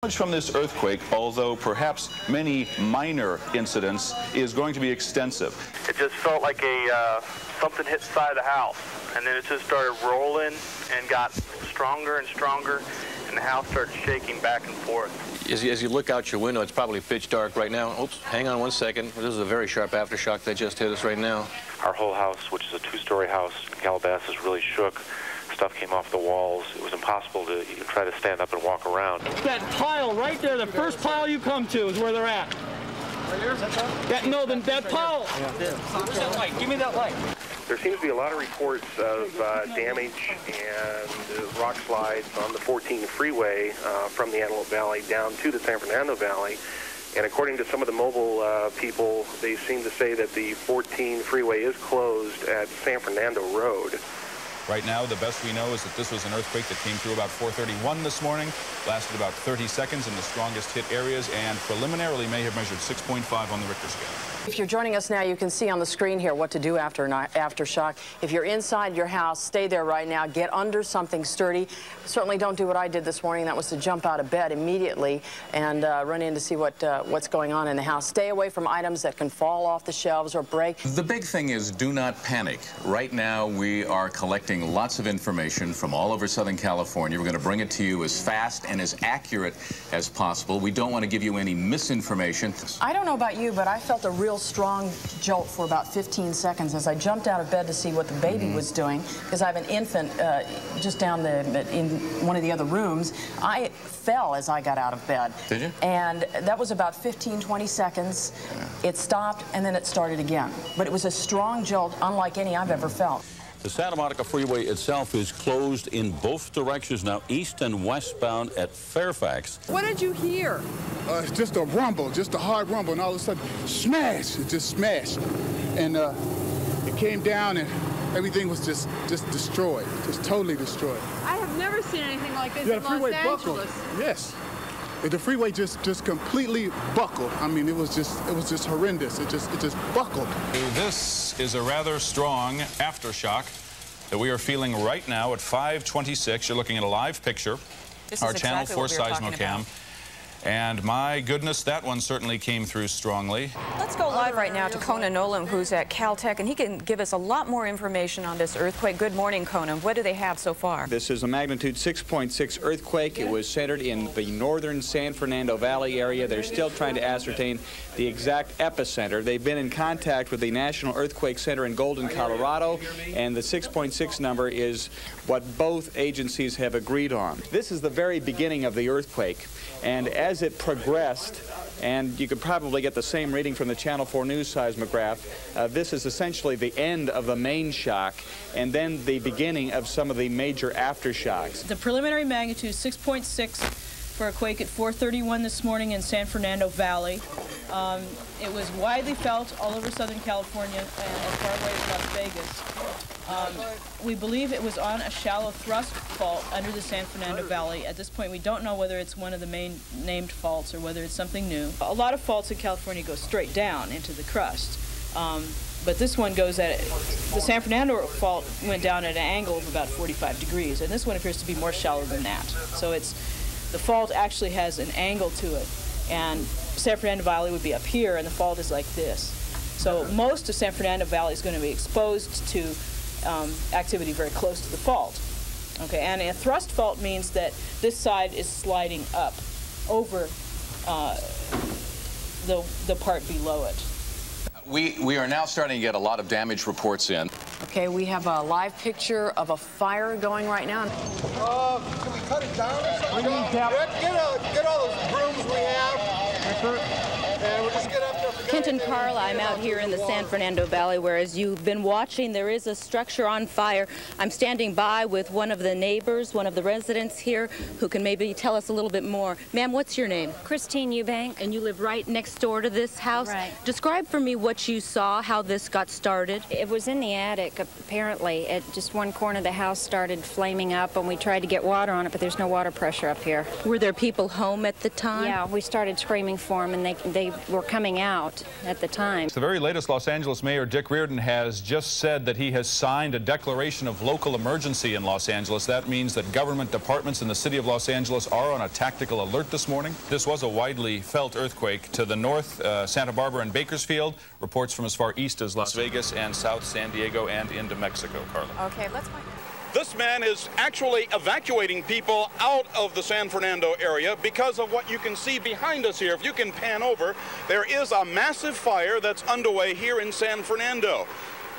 Damage from this earthquake, although perhaps many minor incidents, is going to be extensive. It just felt like something hit the side of the house, and then it just started rolling and got stronger and stronger, and the house started shaking back and forth. As you look out your window, it's probably pitch dark right now. Oops, hang on one second. This is a very sharp aftershock that just hit us right now. Our whole house, which is a two-story house in Calabasas, really shook. Stuff came off the walls. It was impossible to even try to stand up and walk around. That pile right there, the first pile you come to is where they're at. Right here? That pile. Where's that light? Give me that light. There seems to be a lot of reports of damage and rock slides on the 14 freeway from the Antelope Valley down to the San Fernando Valley. And according to some of the mobile people, they seem to say that the 14 freeway is closed at San Fernando Road. Right now, the best we know is that this was an earthquake that came through about 4:31 this morning, lasted about 30 seconds in the strongest hit areas, and preliminarily may have measured 6.5 on the Richter scale. If you're joining us now, you can see on the screen here what to do after an aftershock. If you're inside your house, stay there right now. Get under something sturdy. Certainly don't do what I did this morning. That was to jump out of bed immediately and run in to see what's going on in the house. Stay away from items that can fall off the shelves or break. The big thing is do not panic. Right now, we are collecting lots of information from all over Southern California. We're going to bring it to you as fast and as accurate as possible. We don't want to give you any misinformation. I don't know about you, but I felt a real strong jolt for about 15 seconds as I jumped out of bed to see what the baby was doing, because I have an infant just down in one of the other rooms. I fell as I got out of bed. Did you? And that was about 15, 20 seconds. Yeah. It stopped, and then it started again. But it was a strong jolt, unlike any I've ever felt. The Santa Monica Freeway itself is closed in both directions now, east and westbound at Fairfax. What did you hear? Just a rumble, just a hard rumble, and all of a sudden, smash! It just smashed. And it came down, and everything was just destroyed, just totally destroyed. I have never seen anything like this Yeah, in the freeway Los buckled. Angeles. Yes. The freeway just completely buckled. I mean, it was just horrendous. It just buckled. This is a rather strong aftershock that we are feeling right now at 5:26. You're looking at a live picture. This our is Channel exactly 4 what we were talking seismocam. about. And my goodness, that one certainly came through strongly. Let's go live right now to Conan Nolan, who's at Caltech, and he can give us a lot more information on this earthquake. Good morning, Conan. What do they have so far? This is a magnitude 6.6 earthquake. It was centered in the northern San Fernando Valley area. They're still trying to ascertain the exact epicenter. They've been in contact with the National Earthquake Center in Golden, Colorado, and the 6.6 number is what both agencies have agreed on. This is the very beginning of the earthquake, and as it progressed, and you could probably get the same reading from the Channel 4 News seismograph, this is essentially the end of the main shock and then the beginning of some of the major aftershocks. The preliminary magnitude 6.6 for a quake at 4:31 this morning in San Fernando Valley. It was widely felt all over Southern California and as far away as Las Vegas. We believe it was on a shallow thrust fault under the San Fernando Valley. At this point, we don't know whether it's one of the main named faults or whether it's something new. A lot of faults in California go straight down into the crust. But this one goes at, the San Fernando fault went down at an angle of about 45 degrees, and this one appears to be more shallow than that. So the fault actually has an angle to it, and San Fernando Valley would be up here, and the fault is like this. So most of San Fernando Valley is going to be exposed to activity very close to the fault. Okay, and a thrust fault means that this side is sliding up over the part below it. We are now starting to get a lot of damage reports in. Okay, we have a live picture of a fire going right now. Can we cut it down or something? We need get all those brooms we have. And we'll just get up there. Kenton Carl, I'm out here in the San Fernando Valley, where as you've been watching, there is a structure on fire. I'm standing by with one of the neighbors, one of the residents here, who can maybe tell us a little bit more. Ma'am, what's your name? Christine Eubank. And you live right next door to this house? Right. Describe for me what you saw, how this got started. It was in the attic, apparently. At just one corner of the house started flaming up, and we tried to get water on it, but there's no water pressure up here. Were there people home at the time? Yeah, we started screaming waiting for them, and they were coming out at the time. The very latest, Los Angeles Mayor Dick Reardon has just said that he has signed a declaration of local emergency in Los Angeles. That means that government departments in the city of Los Angeles are on a tactical alert this morning. This was a widely felt earthquake. To the north, Santa Barbara and Bakersfield. Reports from as far east as Las Vegas and South San Diego and into Mexico, Carla. Okay, let's find out. This man is actually evacuating people out of the San Fernando area because of what you can see behind us here. If you can pan over, there is a massive fire that's underway here in San Fernando.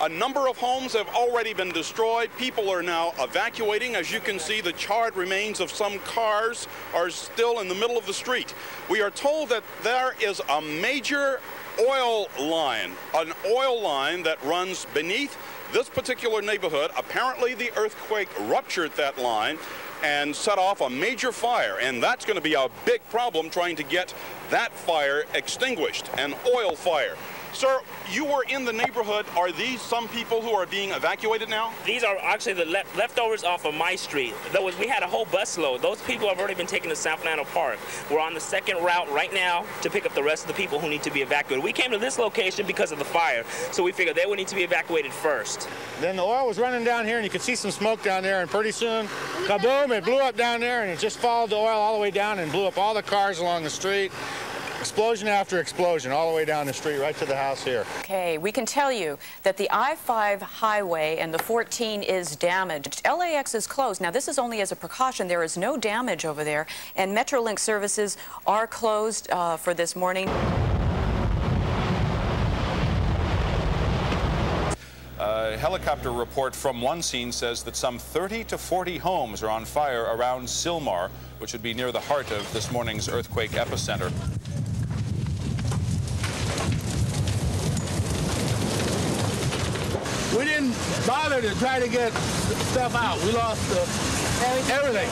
A number of homes have already been destroyed. People are now evacuating. As you can see, the charred remains of some cars are still in the middle of the street. We are told that there is a major oil line, an oil line that runs beneath this particular neighborhood. Apparently the earthquake ruptured that line and set off a major fire, and that's going to be a big problem trying to get that fire extinguished, an oil fire. Sir, you were in the neighborhood. Are these some people who are being evacuated now? These are actually the leftovers off of my street. We had a whole busload. Those people have already been taken to San Fernando Park. We're on the second route right now to pick up the rest of the people who need to be evacuated. We came to this location because of the fire, so we figured they would need to be evacuated first. Then the oil was running down here, and you could see some smoke down there, and pretty soon, kaboom, it blew up down there, and it just followed the oil all the way down and blew up all the cars along the street. Explosion after explosion all the way down the street right to the house here. Okay, we can tell you that the I-5 highway and the 14 is damaged. LAX is closed. Now, this is only as a precaution. There is no damage over there, and Metrolink services are closed for this morning. A helicopter report from one scene says that some 30 to 40 homes are on fire around Sylmar, which would be near the heart of this morning's earthquake epicenter. We didn't bother to try to get stuff out. We lost everything.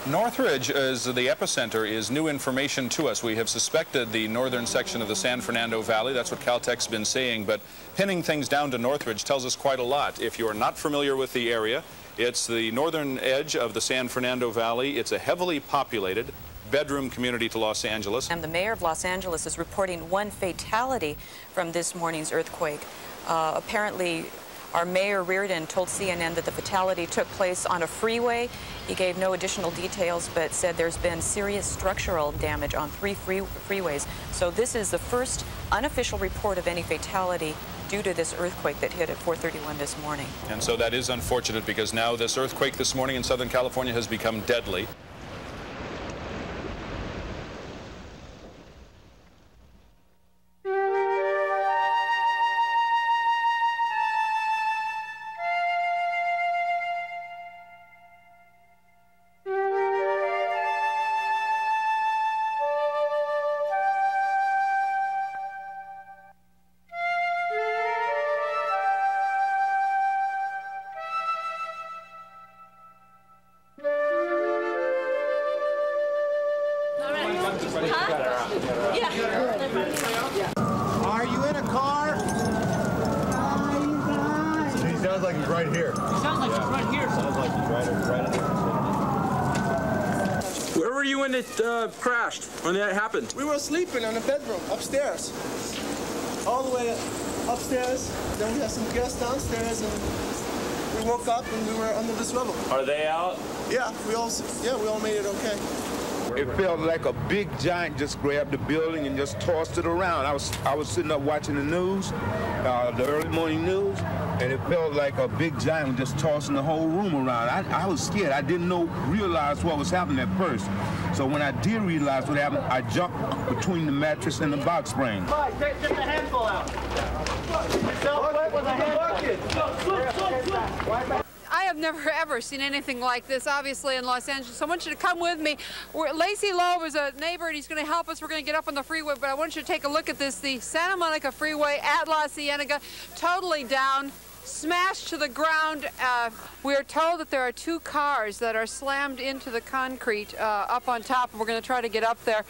Northridge, as the epicenter, is new information to us. We have suspected the northern section of the San Fernando Valley. That's what Caltech's been saying. But pinning things down to Northridge tells us quite a lot. If you are not familiar with the area, it's the northern edge of the San Fernando Valley. It's a heavily populated bedroom community to Los Angeles. And the mayor of Los Angeles is reporting one fatality from this morning's earthquake. Apparently, our Mayor Reardon told CNN that the fatality took place on a freeway. He gave no additional details, but said there's been serious structural damage on 3 freeways. So this is the first unofficial report of any fatality due to this earthquake that hit at 4:31 this morning. And so that is unfortunate, because now this earthquake this morning in Southern California has become deadly. Are you in a car? He sounds like he's right here. He sounds like he's right here. Sounds like he's right in the Where were you when it crashed, when that happened? We were sleeping in the bedroom upstairs. All the way upstairs. Then we had some guests downstairs, and we woke up and we were under this rubble. Are they out? Yeah, we all made it okay. It felt like a big giant just grabbed the building and just tossed it around. I was sitting up watching the news, the early morning news, and it felt like a big giant was just tossing the whole room around. I was scared. I didn't realize what was happening at first. So when I did realize what happened, I jumped between the mattress and the box spring. Mike, take the handful out. Yourself wet with a handful. I have never ever seen anything like this, obviously, in Los Angeles. So I want you to come with me. Lacey Loeb is a neighbor, and he's going to help us. We're going to get up on the freeway, but I want you to take a look at this. The Santa Monica Freeway at La Cienega, totally down, smashed to the ground. We are told that there are 2 cars that are slammed into the concrete up on top, and we're going to try to get up there.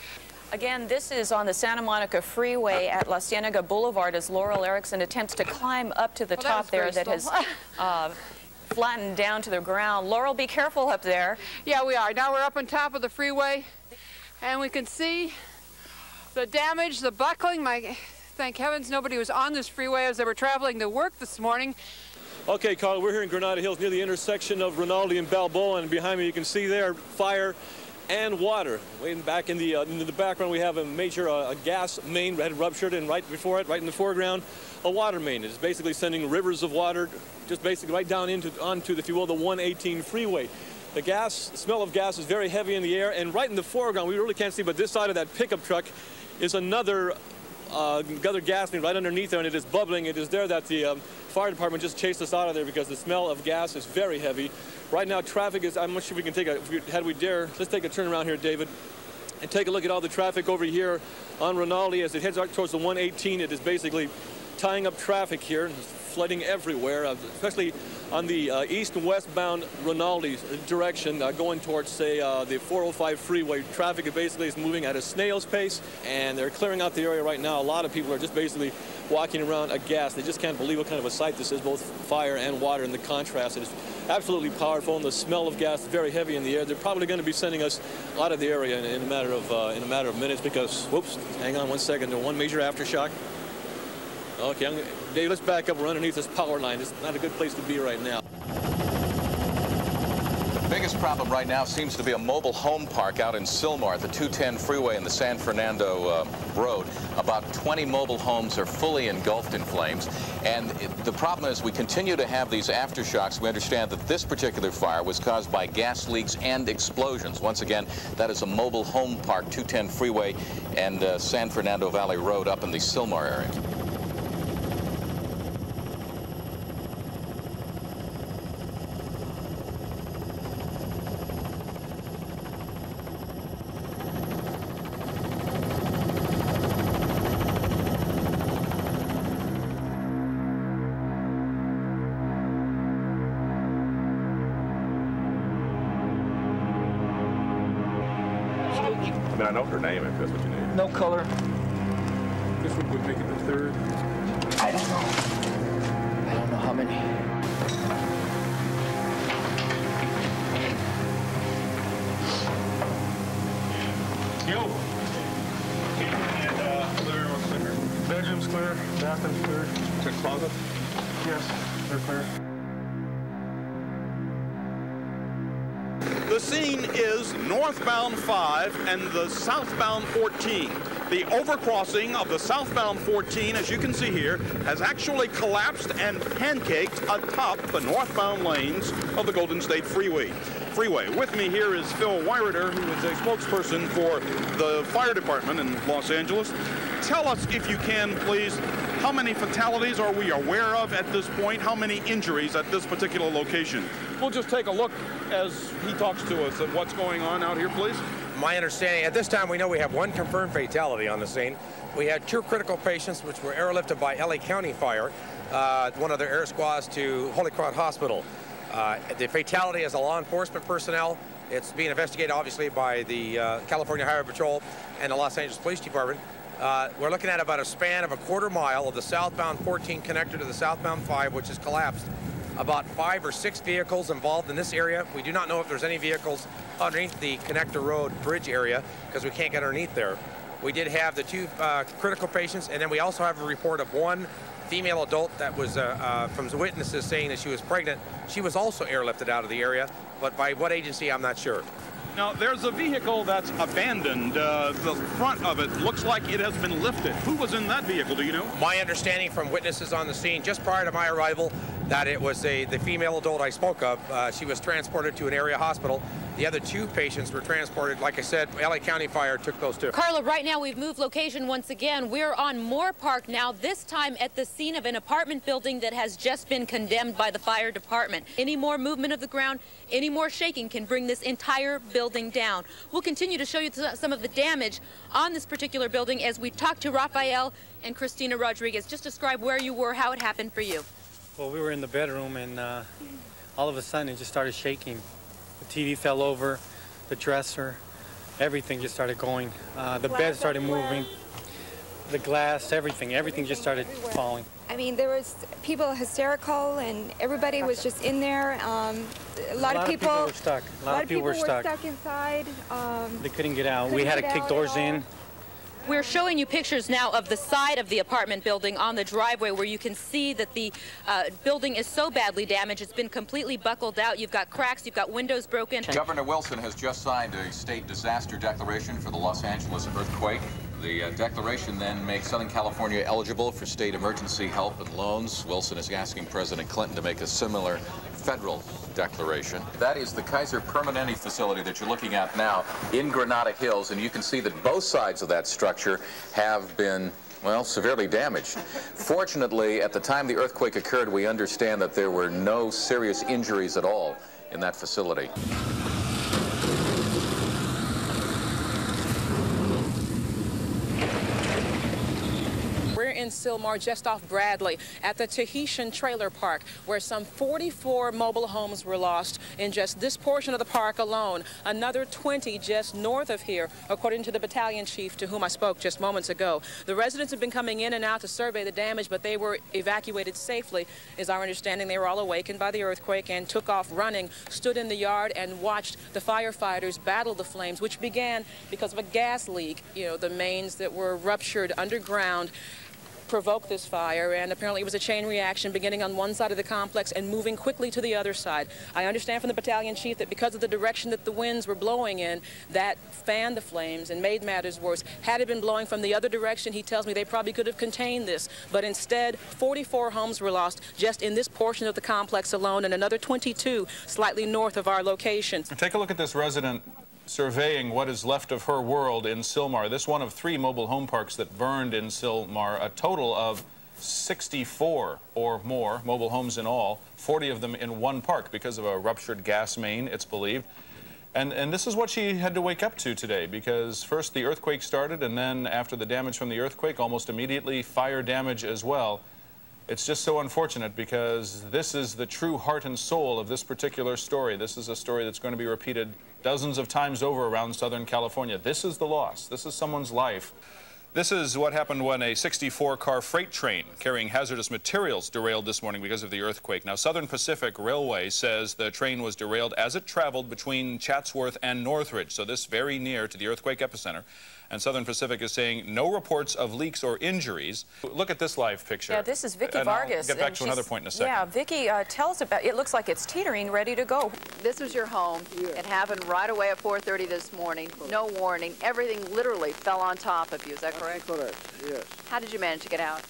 Again, this is on the Santa Monica Freeway at La Cienega Boulevard as Laurel Erickson attempts to climb up to the top there that has flattened down to the ground. Laurel, be careful up there. Yeah, we are. Now we're up on top of the freeway. And we can see the damage, the buckling. Thank heavens nobody was on this freeway as they were traveling to work this morning. Okay, Carl, we're here in Granada Hills near the intersection of Rinaldi and Balboa, and behind me you can see there fire and water. Way back in the background we have a major gas main that had ruptured, and right before it, right in the foreground, a water main. It's basically sending rivers of water just basically right down onto, if you will, the 118 freeway. The smell of gas is very heavy in the air, and right in the foreground, we really can't see, but this side of that pickup truck is another gas main right underneath there, and it is bubbling. It is there that the fire department just chased us out of there because the smell of gas is very heavy. Right now, traffic is, I'm not sure if we can take had we dare, let's take a turn around here, David, and take a look at all the traffic over here on Rinaldi as it heads out towards the 118. It is basically tying up traffic here, flooding everywhere, especially on the east and westbound Rinaldi direction, going towards, say, the 405 freeway. Traffic basically is moving at a snail's pace, and they're clearing out the area right now. A lot of people are just basically walking around aghast. They just can't believe what kind of a sight this is, both fire and water, and the contrast. It is absolutely powerful, and the smell of gas is very heavy in the air. They're probably going to be sending us out of the area in a matter of minutes because, whoops, hang on one second, there's one major aftershock. Okay, Dave, let's back up. We're underneath this power line. It's not a good place to be right now. The biggest problem right now seems to be a mobile home park out in Sylmar at the 210 freeway and the San Fernando road. About 20 mobile homes are fully engulfed in flames. And the problem is we continue to have these aftershocks. We understand that this particular fire was caused by gas leaks and explosions. Once again, that is a mobile home park, 210 freeway and San Fernando Valley road up in the Sylmar area. I mean, I know her name if that's what you need. No color. This one would make it the third. I don't know. I don't know how many. Yo. And clear, what's clear? Bedroom's clear, bathroom's clear. Check closet? Yes, they're clear. The scene is northbound 5 and the southbound 14. The overcrossing of the southbound 14, as you can see here, has actually collapsed and pancaked atop the northbound lanes of the Golden State Freeway. With me here is Phil Wyrider, who is a spokesperson for the fire department in Los Angeles. Tell us, if you can, please, how many fatalities are we aware of at this point? How many injuries at this particular location? We'll just take a look as he talks to us at what's going on out here, please. My understanding, at this time we know we have one confirmed fatality on the scene. We had 2 critical patients which were airlifted by LA County Fire, one of their air squads to Holy Cross Hospital. The fatality is a law enforcement personnel. It's being investigated obviously by the California Highway Patrol and the Los Angeles Police Department. We're looking at about a span of a quarter mile of the southbound 14 connector to the southbound 5, which has collapsed. About 5 or 6 vehicles involved in this area. We do not know if there's any vehicles underneath the connector road bridge area because we can't get underneath there. We did have the 2 critical patients, and then we also have a report of 1 female adult that was from the witnesses saying that she was pregnant. She was also airlifted out of the area, but by what agency, I'm not sure. Now, there's a vehicle that's abandoned. The front of it looks like it has been lifted. Who was in that vehicle, do you know? My understanding from witnesses on the scene just prior to my arrival that it was the female adult I spoke of. She was transported to an area hospital. The other 2 patients were transported. Like I said, LA County Fire took those 2. Carla, right now we've moved location once again. We're on Moore Park now, this time at the scene of an apartment building that has just been condemned by the fire department. Any more movement of the ground, any more shaking can bring this entire building down. We'll continue to show you some of the damage on this particular building as we talk to Rafael and Christina Rodriguez. Just describe where you were, how it happened for you. Well, we were in the bedroom and all of a sudden it just started shaking. The TV fell over, the dresser, everything just started going. The bed started moving. the glass, everything just started falling. I mean, there was people hysterical, and everybody was just in there. A lot of people were stuck. A lot of people were stuck inside. They couldn't get out. We had to kick doors in. We're showing you pictures now of the side of the apartment building on the driveway, where you can see that the building is so badly damaged it's been completely buckled out. You've got cracks, you've got windows broken. Governor Wilson has just signed a state disaster declaration for the Los Angeles earthquake. The declaration then makes Southern California eligible for state emergency help and loans. Wilson is asking President Clinton to make a similar federal declaration. That is the Kaiser Permanente facility that you're looking at now in Granada Hills, and you can see that both sides of that structure have been, well, severely damaged. Fortunately, at the time the earthquake occurred, we understand that there were no serious injuries at all in that facility. In Sylmar, just off Bradley, at the Tahitian Trailer Park, where some 44 mobile homes were lost in just this portion of the park alone. Another 20 just north of here, according to the battalion chief to whom I spoke just moments ago. The residents have been coming in and out to survey the damage, but they were evacuated safely. Is our understanding. They were all awakened by the earthquake and took off running, stood in the yard and watched the firefighters battle the flames, which began because of a gas leak. You know, the mains that were ruptured underground provoked this fire, and apparently it was a chain reaction beginning on one side of the complex and moving quickly to the other side. I understand from the battalion chief that because of the direction that the winds were blowing in, that fanned the flames and made matters worse. Had it been blowing from the other direction, he tells me they probably could have contained this, but instead 44 homes were lost just in this portion of the complex alone, and another 22 slightly north of our location. Take a look at this resident surveying what is left of her world in Sylmar. This one of 3 mobile home parks that burned in Sylmar, a total of 64 or more mobile homes in all, 40 of them in one park because of a ruptured gas main, it's believed. And this is what she had to wake up to today, because first the earthquake started, and then after the damage from the earthquake, almost immediately fire damage as well. It's just so unfortunate, because this is the true heart and soul of this particular story. This is a story that's going to be repeated dozens of times over around Southern California. This is the loss. This is someone's life. This is what happened when a 64-car freight train carrying hazardous materials derailed this morning because of the earthquake. Now, Southern Pacific Railway says the train was derailed as it traveled between Chatsworth and Northridge, so this very near to the earthquake epicenter. And Southern Pacific is saying no reports of leaks or injuries. Look at this live picture. Yeah, this is Vicki Vargas. I'll get back to another point in a second. Yeah, Vicki, tell us about, it looks like it's teetering, ready to go. This was your home. Yeah. It happened right away at 4:30 this morning. No warning. Everything literally fell on top of you. Is that correct? Correct, yes. How did you manage to get out?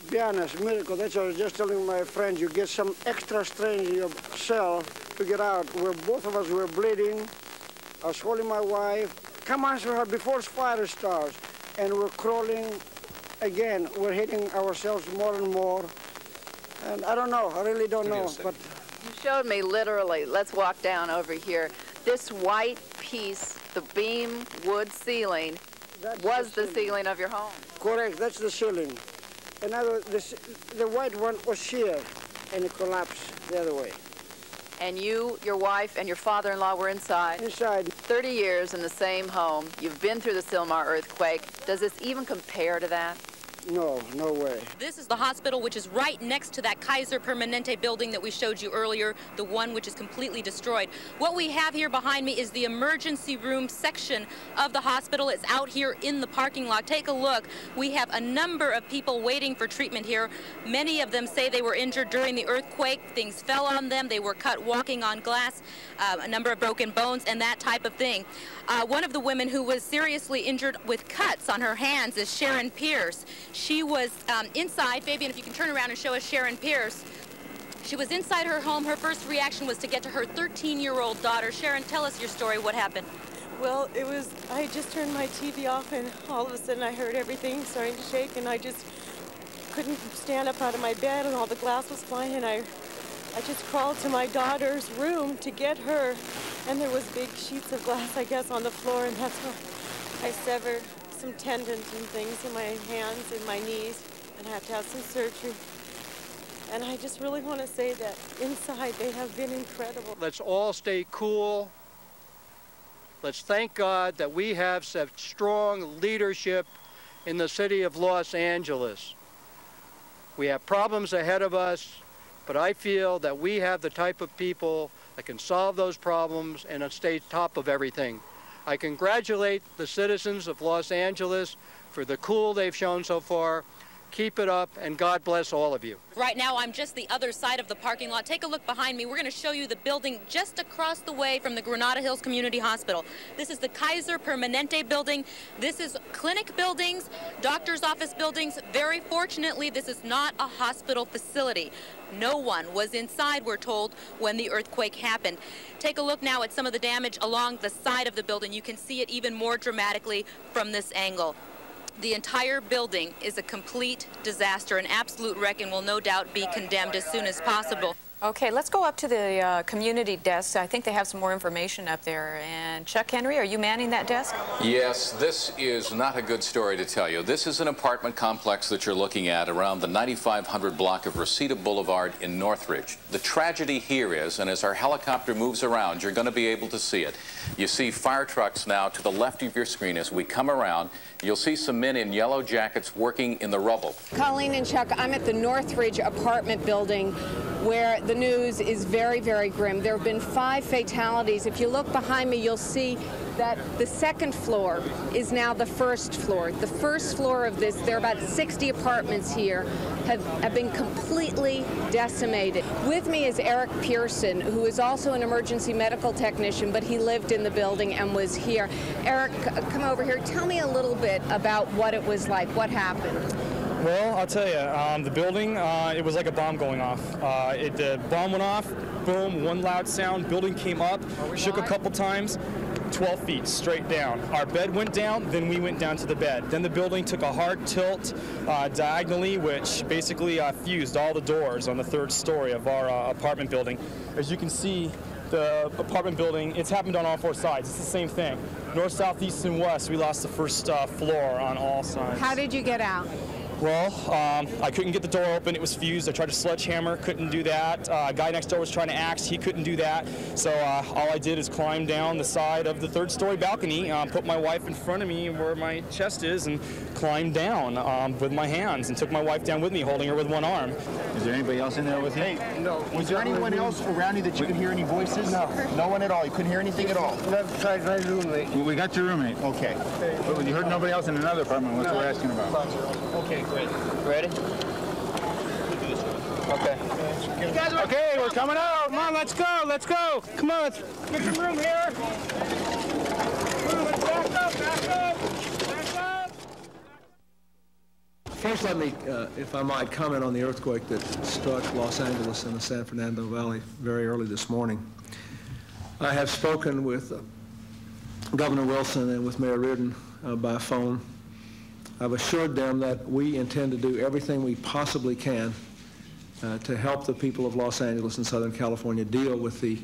Be honest, miracle. That's what I was just telling my friend. You get some extra strength in your cell to get out. Where both of us were bleeding. I was holding my wife. Come answer her before fire starts. And we're crawling again. We're hitting ourselves more and more. And I don't know. I really don't know. But you showed me literally. Let's walk down over here. This white piece, the beam wood ceiling, was the ceiling of your home. Correct. That's the ceiling. In other words, the white one was here, and it collapsed the other way. And you, your wife, and your father-in-law were inside? Inside. 30 years in the same home. You've been through the Sylmar earthquake. Does this even compare to that? No, no way. This is the hospital, which is right next to that Kaiser Permanente building that we showed you earlier, the one which is completely destroyed. What we have here behind me is the emergency room section of the hospital. It's out here in the parking lot. Take a look. We have a number of people waiting for treatment here. Many of them say they were injured during the earthquake. Things fell on them. They were cut walking on glass, a number of broken bones, and that type of thing. One of the women who was seriously injured with cuts on her hands is Sharon Pierce. She was inside. Fabian, if you can turn around and show us Sharon Pierce. She was inside her home. Her first reaction was to get to her 13-year-old daughter. Sharon, tell us your story. What happened? Well, it was, I just turned my TV off, and all of a sudden I heard everything starting to shake, and I just couldn't stand up out of my bed, and all the glass was flying, and I just crawled to my daughter's room to get her, and there was big sheets of glass, I guess, on the floor, and that's where I severed some tendons and things in my hands and my knees, and I had to have some surgery. And I just really want to say that inside they have been incredible. Let's all stay cool. Let's thank God that we have such strong leadership in the city of Los Angeles. We have problems ahead of us, but I feel that we have the type of people that can solve those problems and stay top of everything. I congratulate the citizens of Los Angeles for the cool they've shown so far. Keep it up, and God bless all of you. Right now, I'm just the other side of the parking lot. Take a look behind me. We're going to show you the building just across the way from the Granada Hills Community Hospital. This is the Kaiser Permanente building. This is clinic buildings, doctor's office buildings. Very fortunately, this is not a hospital facility. No one was inside, we're told, when the earthquake happened. Take a look now at some of the damage along the side of the building. You can see it even more dramatically from this angle. The entire building is a complete disaster, an absolute wreck, and will no doubt be condemned as soon as possible. Okay, let's go up to the community desk. I think they have some more information up there. And Chuck Henry, are you manning that desk? Yes, this is not a good story to tell you. This is an apartment complex that you're looking at around the 9500 block of Reseda Boulevard in Northridge. The tragedy here is, and as our helicopter moves around, you're going to be able to see it. You see fire trucks now to the left of your screen as we come around. You'll see some men in yellow jackets working in the rubble. Colleen and Chuck, I'm at the Northridge apartment building where the news is very, very grim. There have been 5 fatalities. If you look behind me, you'll see that the second floor is now the first floor. The first floor of this, there are about 60 apartments here, have been completely decimated. With me is Eric Pearson, who is also an emergency medical technician, but he lived in the building and was here. Eric, come over here. Tell me a little bit about what it was like. What happened? Well, I'll tell you, the building, it was like a bomb going off. The bomb went off, boom, one loud sound, building came up, shook a couple times, 12 feet straight down. Our bed went down, then we went down to the bed. Then the building took a hard tilt diagonally, which basically fused all the doors on the 3rd story of our apartment building. As you can see, the apartment building, it's happened on all 4 sides. It's the same thing. North, south, east, and west, we lost the first floor on all sides. How did you get out? Well, I couldn't get the door open. It was fused. I tried to sledgehammer, couldn't do that. A guy next door was trying to axe. He couldn't do that. So all I did is climb down the side of the 3rd story balcony, put my wife in front of me where my chest is, and climbed down with my hands and took my wife down with me, holding her with one arm. Is there anybody else in there with you? No. Was there anyone else around you that you could hear any voices? No. No one at all? You couldn't hear anything at all? Left side, my roommate. Well, we got your roommate. Okay. But when you heard nobody else in another apartment, what we're asking about? Okay, great. Ready? Okay. Okay, we're coming out. Come on, let's go. Let's go. Come on, let's get some room here. Come on, let's back up, back up, back up. First, let me, if I might, comment on the earthquake that struck Los Angeles and the San Fernando Valley very early this morning. I have spoken with Governor Wilson and with Mayor Reardon by phone. I've assured them that we intend to do everything we possibly can to help the people of Los Angeles and Southern California deal with the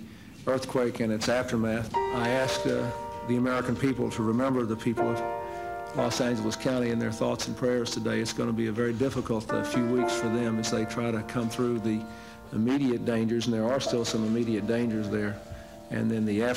earthquake and its aftermath. I ask the American people to remember the people of Los Angeles County in their thoughts and prayers today. It's going to be a very difficult few weeks for them as they try to come through the immediate dangers, and there are still some immediate dangers there, and then the aftermath.